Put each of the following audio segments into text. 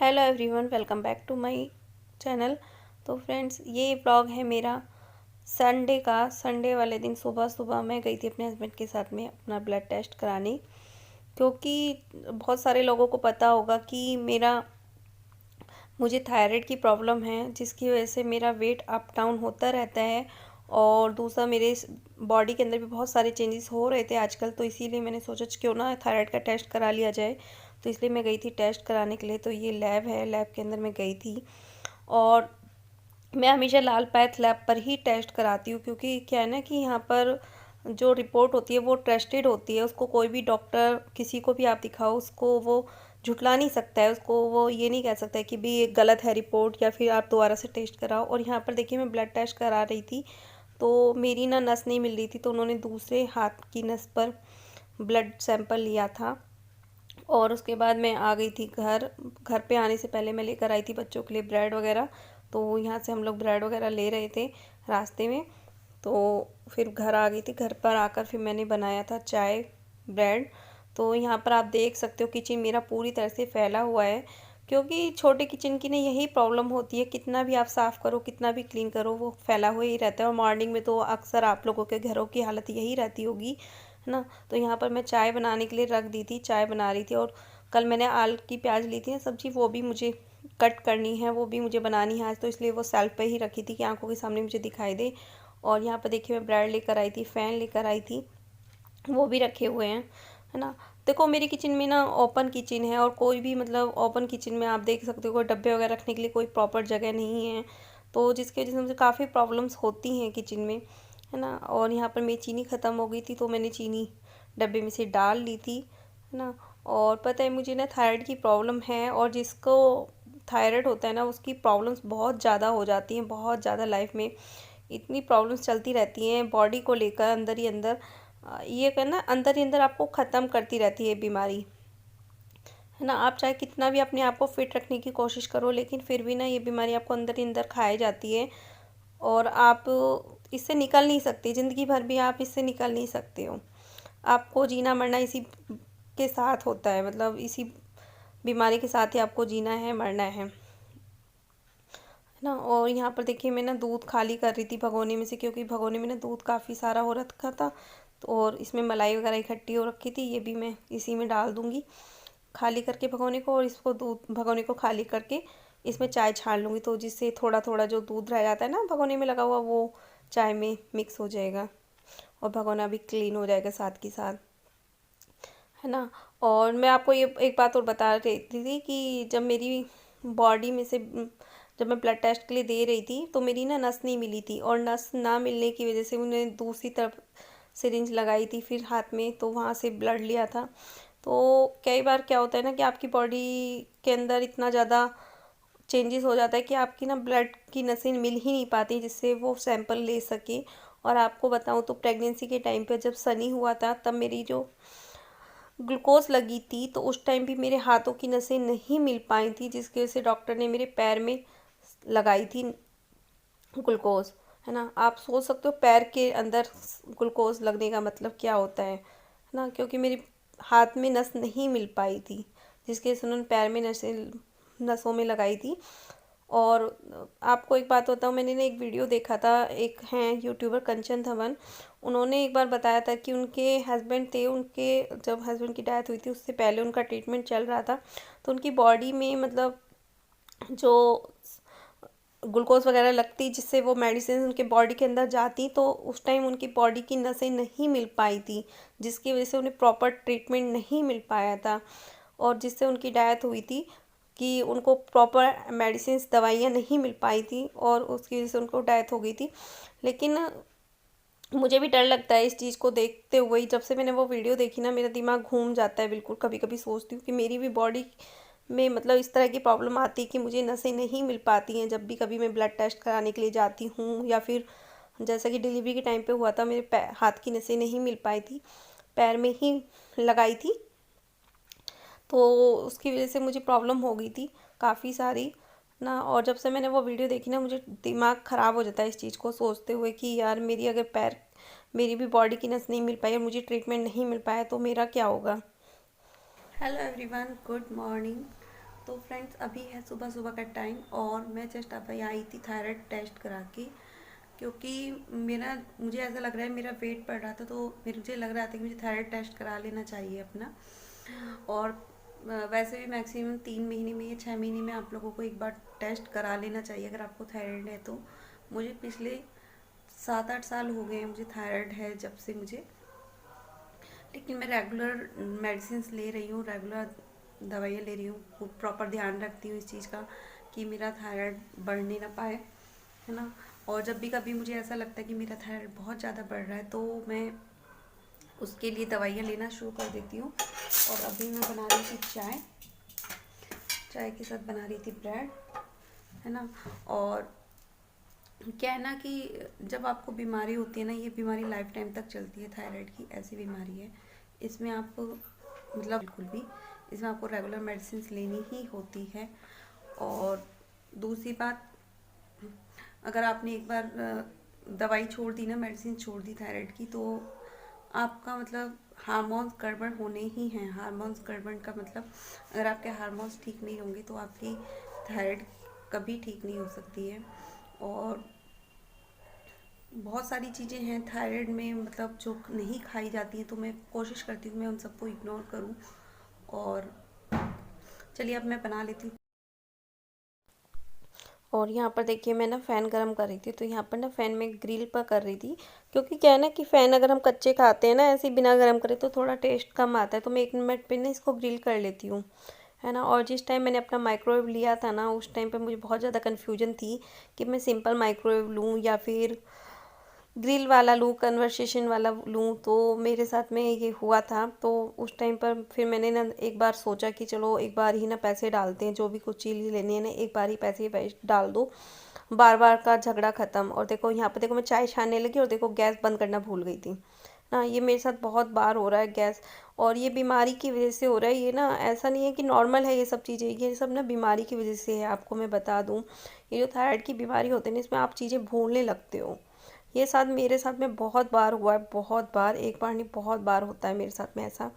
Hello everyone, welcome back to my channel. तो friends, ये vlog है मेरा संडे का। संडे वाले दिन सुबह सुबह मैं गई थी अपने हस्बैंड के साथ में अपना ब्लड टेस्ट कराने, क्योंकि बहुत सारे लोगों को पता होगा कि मुझे थायराइड की प्रॉब्लम है, जिसकी वजह से मेरा वेट अप डाउन होता रहता है। और दूसरा, मेरे बॉडी के अंदर भी बहुत सारे चेंजेस हो रहे थे आजकल, तो इसीलिए मैंने सोचा क्यों ना थायराइड का टेस्ट करा लिया जाए। तो इसलिए मैं गई थी टेस्ट कराने के लिए। तो ये लैब है, लैब के अंदर मैं गई थी। और मैं हमेशा लाल पैथ लैब पर ही टेस्ट कराती हूँ, क्योंकि क्या है ना कि यहाँ पर जो रिपोर्ट होती है वो ट्रस्टेड होती है। उसको कोई भी डॉक्टर, किसी को भी आप दिखाओ, उसको वो झुटला नहीं सकता है। उसको वो ये नहीं कह सकता है कि भी ये गलत है रिपोर्ट, या फिर आप दोबारा से टेस्ट कराओ। और यहाँ पर देखिए, मैं ब्लड टेस्ट करा रही थी तो मेरी ना नस नहीं मिल रही थी, तो उन्होंने दूसरे हाथ की नस पर ब्लड सैंपल लिया था। और उसके बाद मैं आ गई थी घर। घर पे आने से पहले मैं लेकर आई थी बच्चों के लिए ब्रेड वगैरह। तो यहाँ से हम लोग ब्रेड वगैरह ले रहे थे रास्ते में। तो फिर घर आ गई थी। घर पर आकर फिर मैंने बनाया था चाय, ब्रेड। तो यहाँ पर आप देख सकते हो किचन मेरा पूरी तरह से फैला हुआ है, क्योंकि छोटे किचन की ना यही प्रॉब्लम होती है, कितना भी आप साफ़ करो, कितना भी क्लीन करो, वो फैला हुआ ही रहता है। और मॉर्निंग में तो अक्सर आप लोगों के घरों की हालत यही रहती होगी, है ना। तो यहाँ पर मैं चाय बनाने के लिए रख दी थी, चाय बना रही थी। और कल मैंने आलू की प्याज ली थी ना सब्जी, वो भी मुझे कट करनी है, वो भी मुझे बनानी है आज। तो इसलिए वो सेल्फ पे ही रखी थी कि आंखों के सामने मुझे दिखाई दे। और यहाँ पर देखिए, मैं ब्रेड लेकर आई थी, फ़ैन लेकर आई थी, वो भी रखे हुए हैं, है ना। देखो, मेरी किचन में ना ओपन किचन है, और कोई भी मतलब ओपन किचन में आप देख सकते हो कोई डब्बे वगैरह रखने के लिए कोई प्रॉपर जगह नहीं है। तो जिसकी वजह से मुझे काफ़ी प्रॉब्लम्स होती हैं किचन में, है ना। और यहाँ पर मेरी चीनी ख़त्म हो गई थी, तो मैंने चीनी डब्बे में से डाल ली थी, है ना। और पता है, मुझे ना थायराइड की प्रॉब्लम है, और जिसको थायराइड होता है ना, उसकी प्रॉब्लम्स बहुत ज़्यादा हो जाती हैं, बहुत ज़्यादा। लाइफ में इतनी प्रॉब्लम्स चलती रहती हैं बॉडी को लेकर, अंदर ही अंदर ये करना, अंदर ही अंदर आपको ख़त्म करती रहती है बीमारी, है ना। आप चाहे कितना भी अपने आप को फिट रखने की कोशिश करो, लेकिन फिर भी ना ये बीमारी आपको अंदर ही अंदर खाए जाती है। और आप इससे निकल नहीं सकते, ज़िंदगी भर भी आप इससे निकल नहीं सकते हो। आपको जीना मरना इसी के साथ होता है, मतलब इसी बीमारी के साथ ही आपको जीना है, मरना है ना। और यहाँ पर देखिए, मैं ना दूध खाली कर रही थी भगोने में से, क्योंकि भगोने में ना दूध काफ़ी सारा हो रखा था। तो और इसमें मलाई वगैरह इकट्ठी हो रखी थी, ये भी मैं इसी में डाल दूँगी खाली करके भगोने को। और इसको दूध भगोने को खाली करके इसमें चाय छान लूँगी, तो जिससे थोड़ा थोड़ा जो दूध रह जाता है ना भगोने में लगा हुआ, वो चाय में मिक्स हो जाएगा, और भगोना भी क्लीन हो जाएगा साथ के साथ, है ना। और मैं आपको ये एक बात और बता रही थी कि जब मेरी बॉडी में से जब मैं ब्लड टेस्ट के लिए दे रही थी, तो मेरी ना नस नहीं मिली थी, और नस ना मिलने की वजह से उन्हें दूसरी तरफ सिरिंज लगाई थी फिर हाथ में, तो वहाँ से ब्लड लिया था। तो कई बार क्या होता है ना कि आपकी बॉडी के अंदर इतना ज़्यादा चेंजेस हो जाता है कि आपकी ना ब्लड की नसें मिल ही नहीं पाती जिससे वो सैंपल ले सके। और आपको बताऊँ तो प्रेगनेंसी के टाइम पे जब सनी हुआ था, तब मेरी जो ग्लूकोज लगी थी, तो उस टाइम भी मेरे हाथों की नसें नहीं मिल पाई थी, जिसकी वजह से डॉक्टर ने मेरे पैर में लगाई थी ग्लूकोज, है ना। आप सोच सकते हो पैर के अंदर ग्लूकोज लगने का मतलब क्या होता है ना, क्योंकि मेरे हाथ में नस नहीं मिल पाई थी, जिसकी वजह से उन्होंने पैर में नसों में लगाई थी। और आपको एक बात बताऊँ, मैंने ना एक वीडियो देखा था, एक हैं यूट्यूबर कंचन धवन, उन्होंने एक बार बताया था कि उनके हस्बैंड थे, उनके जब हस्बैंड की डेथ हुई थी उससे पहले उनका ट्रीटमेंट चल रहा था, तो उनकी बॉडी में मतलब जो ग्लूकोज वगैरह लगती, जिससे वो मेडिसिन उनके बॉडी के अंदर जाती, तो उस टाइम उनकी बॉडी की नसें नहीं मिल पाई थी, जिसकी वजह से उन्हें प्रॉपर ट्रीटमेंट नहीं मिल पाया था, और जिससे उनकी डेथ हुई थी कि उनको प्रॉपर मेडिसिन दवाइयाँ नहीं मिल पाई थी, और उसकी वजह से उनको डेथ हो गई थी। लेकिन मुझे भी डर लगता है इस चीज़ को देखते हुए ही। जब से मैंने वो वीडियो देखी ना, मेरा दिमाग घूम जाता है बिल्कुल। कभी कभी सोचती हूँ कि मेरी भी बॉडी में मतलब इस तरह की प्रॉब्लम आती है कि मुझे नसें नहीं मिल पाती हैं जब भी कभी मैं ब्लड टेस्ट कराने के लिए जाती हूँ, या फिर जैसा कि डिलीवरी के टाइम पे हुआ था, मेरे हाथ की नसें नहीं मिल पाई थी, पैर में ही लगाई थी, तो उसकी वजह से मुझे प्रॉब्लम हो गई थी काफ़ी सारी ना। और जब से मैंने वो वीडियो देखी ना, मुझे दिमाग ख़राब हो जाता है इस चीज़ को सोचते हुए कि यार, मेरी अगर मेरी भी बॉडी की नस नहीं मिल पाई और मुझे ट्रीटमेंट नहीं मिल पाया, तो मेरा क्या होगा। Hello everyone, good morning. तो फ्रेंड्स अभी है सुबह सुबह का टाइम और मैं जस्ट अभी आई थी थायराइड टेस्ट करा के, क्योंकि मुझे ऐसा लग रहा है मेरा वेट बढ़ रहा था, तो मुझे लग रहा था कि मुझे थायराइड टेस्ट करा लेना चाहिए अपना। और वैसे भी मैक्सिमम 3 महीने में या 6 महीने में आप लोगों को एक बार टेस्ट करा लेना चाहिए अगर आपको थायराइड है तो। मुझे पिछले 7-8 साल हो गए हैं मुझे थायराइड है जब से मुझे, लेकिन मैं रेगुलर मेडिसिन ले रही हूँ, रेगुलर दवाइयाँ ले रही हूँ, प्रॉपर ध्यान रखती हूँ इस चीज़ का कि मेरा थायराइड बढ़ने ना पाए, है ना। और जब भी कभी मुझे ऐसा लगता है कि मेरा थायराइड बहुत ज़्यादा बढ़ रहा है तो मैं उसके लिए दवाइयाँ लेना शुरू कर देती हूँ। और अभी मैं बना रही थी चाय के साथ बना रही थी ब्रेड, है ना। और क्या है ना कि जब आपको बीमारी होती है ना, ये बीमारी लाइफ टाइम तक चलती है, थायराइड की ऐसी बीमारी है, इसमें आपको मतलब बिल्कुल भी इसमें आपको रेगुलर मेडिसिन लेनी ही होती है। और दूसरी बात, अगर आपने एक बार दवाई छोड़ दी ना, मेडिसिन छोड़ दी थायराइड की, तो आपका मतलब हार्मोन्स गड़बड़ होने ही हैं। हार्मोन्स गड़बड़ का मतलब अगर आपके हार्मोन्स ठीक नहीं होंगे तो आपकी थायराइड कभी ठीक नहीं हो सकती है। और बहुत सारी चीज़ें हैं थायराइड में मतलब जो नहीं खाई जाती हैं, तो मैं कोशिश करती हूँ मैं उन सबको इग्नोर करूँ। और चलिए अब मैं बना लेती हूँ। और यहाँ पर देखिए मैं ना फ़ैन गरम कर रही थी, तो यहाँ पर ना फ़ैन में ग्रिल पर कर रही थी, क्योंकि क्या है ना कि फ़ैन अगर हम कच्चे खाते हैं ना ऐसे ही बिना गरम करे तो थोड़ा टेस्ट कम आता है, तो मैं 1 मिनट पे ना इसको ग्रिल कर लेती हूँ, है ना। और जिस टाइम मैंने अपना माइक्रोवेव लिया था ना, उस टाइम पे मुझे बहुत ज़्यादा कन्फ्यूजन थी कि मैं सिंपल माइक्रोवेव लूँ या फिर ग्रिल वाला लूँ, कन्वर्सेशन वाला लूँ। तो मेरे साथ में ये हुआ था, तो उस टाइम पर फिर मैंने ना एक बार सोचा कि चलो एक बार ही ना पैसे डालते हैं, जो भी कुछ चीज़ लेनी है ना एक बार ही पैसे डाल दो, बार बार का झगड़ा ख़त्म। और देखो यहाँ पे देखो मैं चाय छानने लगी और देखो गैस बंद करना भूल गई थी ना। ये मेरे साथ बहुत बार हो रहा है गैस, और ये बीमारी की वजह से हो रहा है। ये ना ऐसा नहीं है कि नॉर्मल है ये सब चीज़ें, ये सब ना बीमारी की वजह से है। आपको मैं बता दूँ, ये जो थायराइड की बीमारी होती है ना, इसमें आप चीज़ें भूलने लगते हो। ये साथ मेरे साथ में बहुत बार हुआ है, बहुत बार, एक बार नहीं बहुत बार होता है मेरे साथ में ऐसा।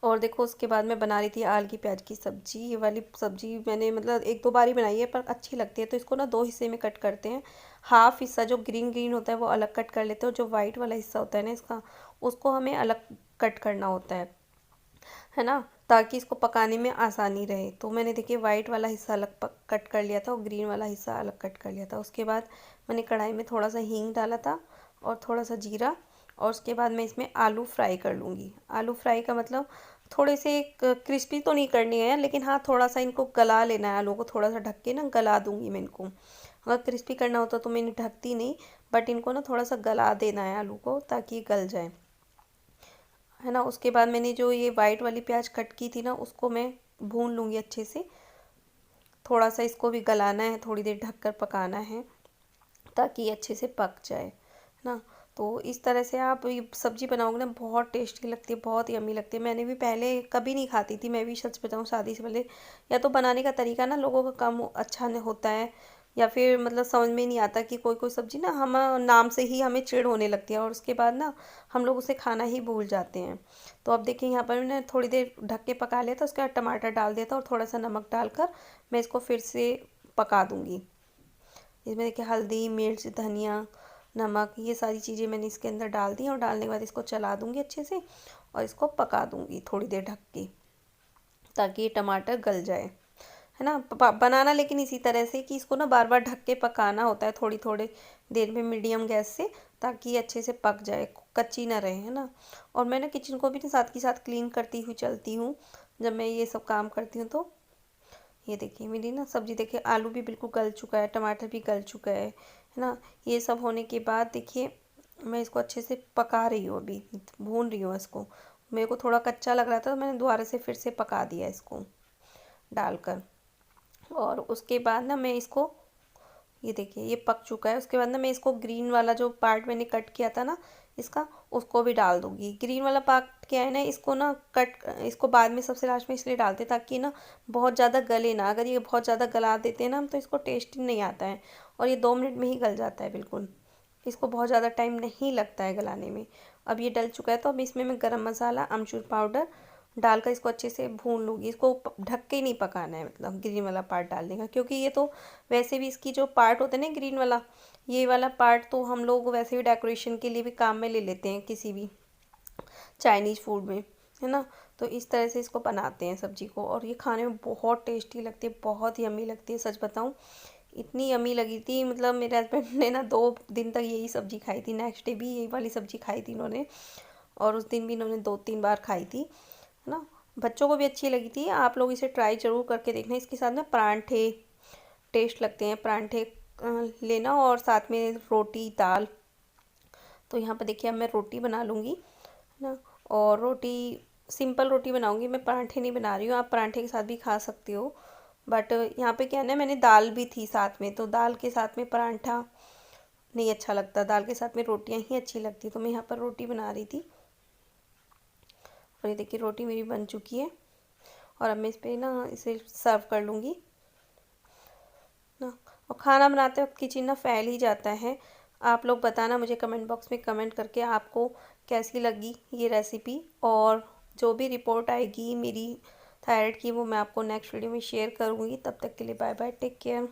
और देखो उसके बाद मैं बना रही थी आलू की प्याज की सब्जी। ये वाली सब्जी मैंने मतलब 1-2 बार ही बनाई है, पर अच्छी लगती है। तो इसको ना 2 हिस्से में कट करते हैं। हाफ हिस्सा जो ग्रीन ग्रीन होता है वो अलग कट कर लेते हैं, और जो वाइट वाला हिस्सा होता है ना इसका, उसको हमें अलग कट करना होता है ना, ताकि इसको पकाने में आसानी रहे। तो मैंने देखिए वाइट वाला हिस्सा अलग कट कर लिया था और ग्रीन वाला हिस्सा अलग कट कर लिया था। उसके बाद मैंने कढ़ाई में थोड़ा सा हींग डाला था और थोड़ा सा जीरा, और उसके बाद मैं इसमें आलू फ्राई कर लूँगी। आलू फ्राई का मतलब थोड़े से क्रिस्पी तो नहीं करनी है, लेकिन हाँ थोड़ा सा इनको गला लेना है। आलू को थोड़ा सा ढक के ना गला दूंगी मैं इनको। अगर क्रिस्पी करना होता तो मैं ढकती नहीं, बट इनको ना थोड़ा सा गला देना है आलू को, ताकि ये गल जाए, है ना। उसके बाद मैंने जो ये वाइट वाली प्याज कट की थी ना, उसको मैं भून लूँगी अच्छे से। थोड़ा सा इसको भी गलाना है, थोड़ी देर ढककर पकाना है, ताकि ये अच्छे से पक जाए ना। तो इस तरह से आप ये सब्ज़ी बनाओगे ना, बहुत टेस्टी लगती है, बहुत यम्मी लगती है। मैंने भी पहले कभी नहीं खाती थी, मैं भी सच बताऊँ शादी से पहले, या तो बनाने का तरीका ना लोगों का कम अच्छा नहीं होता है, या फिर मतलब समझ में नहीं आता कि कोई कोई सब्ज़ी ना हम नाम से ही हमें चिढ़ होने लगती है, और उसके बाद ना हम लोग उसे खाना ही भूल जाते हैं। तो अब देखिए यहाँ पर मैंने थोड़ी देर ढक के पका लिया था, उसके बाद टमाटर डाल दिया था और थोड़ा सा नमक डालकर मैं इसको फिर से पका दूँगी। इसमें देखिए हल्दी, मिर्च, धनिया, नमक, ये सारी चीज़ें मैंने इसके अंदर डाल दी, और डालने के बाद इसको चला दूंगी अच्छे से, और इसको पका दूंगी थोड़ी देर ढक के, ताकि ये टमाटर गल जाए, है ना। बनाना लेकिन इसी तरह से कि इसको ना बार बार ढक के पकाना होता है, थोड़ी थोड़ी देर में मीडियम गैस से, ताकि ये अच्छे से पक जाए, कच्ची ना रहे, है ना। और मैं ना किचन को भी ना साथ के साथ क्लीन करती हुई चलती हूँ जब मैं ये सब काम करती हूँ। तो ये देखिए मेरी ना सब्ज़ी, देखिए आलू भी बिल्कुल गल चुका है, टमाटर भी गल चुका है ना। ये सब होने के बाद देखिए मैं इसको अच्छे से पका रही हूँ, अभी भून रही हूँ इसको। मेरे को थोड़ा कच्चा लग रहा था, तो मैंने दोबारा से फिर से पका दिया इसको डालकर। और उसके बाद ना मैं इसको, ये देखिए ये पक चुका है। उसके बाद ना मैं इसको ग्रीन वाला जो पार्ट मैंने कट किया था ना इसका, उसको भी डाल दूंगी। ग्रीन वाला पार्ट क्या है ना, इसको ना इसको बाद में सबसे लास्ट में इसलिए डालते ताकि ना बहुत ज़्यादा गले ना। अगर ये बहुत ज़्यादा गला देते हैं ना हम, तो इसको टेस्ट नहीं आता है, और ये 2 मिनट में ही गल जाता है बिल्कुल। इसको बहुत ज़्यादा टाइम नहीं लगता है गलाने में। अब ये डल चुका है, तो अब इसमें मैं गरम मसाला, अमचूर पाउडर, डाल कर इसको अच्छे से भून लूँगी। इसको ढक के ही नहीं पकाना है, मतलब ग्रीन वाला पार्ट डालने का, क्योंकि ये तो वैसे भी इसकी जो पार्ट होता है ना ग्रीन वाला, ये वाला पार्ट तो हम लोग वैसे भी डेकोरेशन के लिए भी काम में ले लेते हैं किसी भी चाइनीज़ फूड में, है ना। तो इस तरह से इसको बनाते हैं सब्जी को, और ये खाने में बहुत टेस्टी लगती है, बहुत यम्मी लगती है। सच बताऊँ, इतनी यम्मी लगी थी, मतलब मेरे हस्बैंड ने ना 2 दिन तक यही सब्जी खाई थी, नेक्स्ट डे भी यही वाली सब्जी खाई थी इन्होंने, और उस दिन भी इन्होंने 2-3 बार खाई थी, है ना। बच्चों को भी अच्छी लगी थी। आप लोग इसे ट्राई ज़रूर करके देखना। इसके साथ में परांठे टेस्ट लगते हैं, परांठे लेना, और साथ में रोटी दाल। तो यहाँ पर देखिए अब मैं रोटी बना लूँगी, है ना। और रोटी सिंपल रोटी बनाऊँगी मैं, परांठे नहीं बना रही हूँ। आप परांठे के साथ भी खा सकते हो, बट यहाँ पे क्या है ना, मैंने दाल भी थी साथ में, तो दाल के साथ में परांठा नहीं अच्छा लगता, दाल के साथ में रोटियाँ ही अच्छी लगती, तो मैं यहाँ पर रोटी बना रही थी। और ये देखिए रोटी मेरी बन चुकी है, और अब मैं इस पर ना इसे सर्व कर लूँगी ना। और खाना बनाते वक्त किचन ना फैल ही जाता है। आप लोग बताना मुझे कमेंट बॉक्स में कमेंट करके आपको कैसी लगी ये रेसिपी, और जो भी रिपोर्ट आएगी मेरी थायराइड की वो मैं आपको नेक्स्ट वीडियो में शेयर करूँगी। तब तक के लिए बाय बाय, टेक केयर।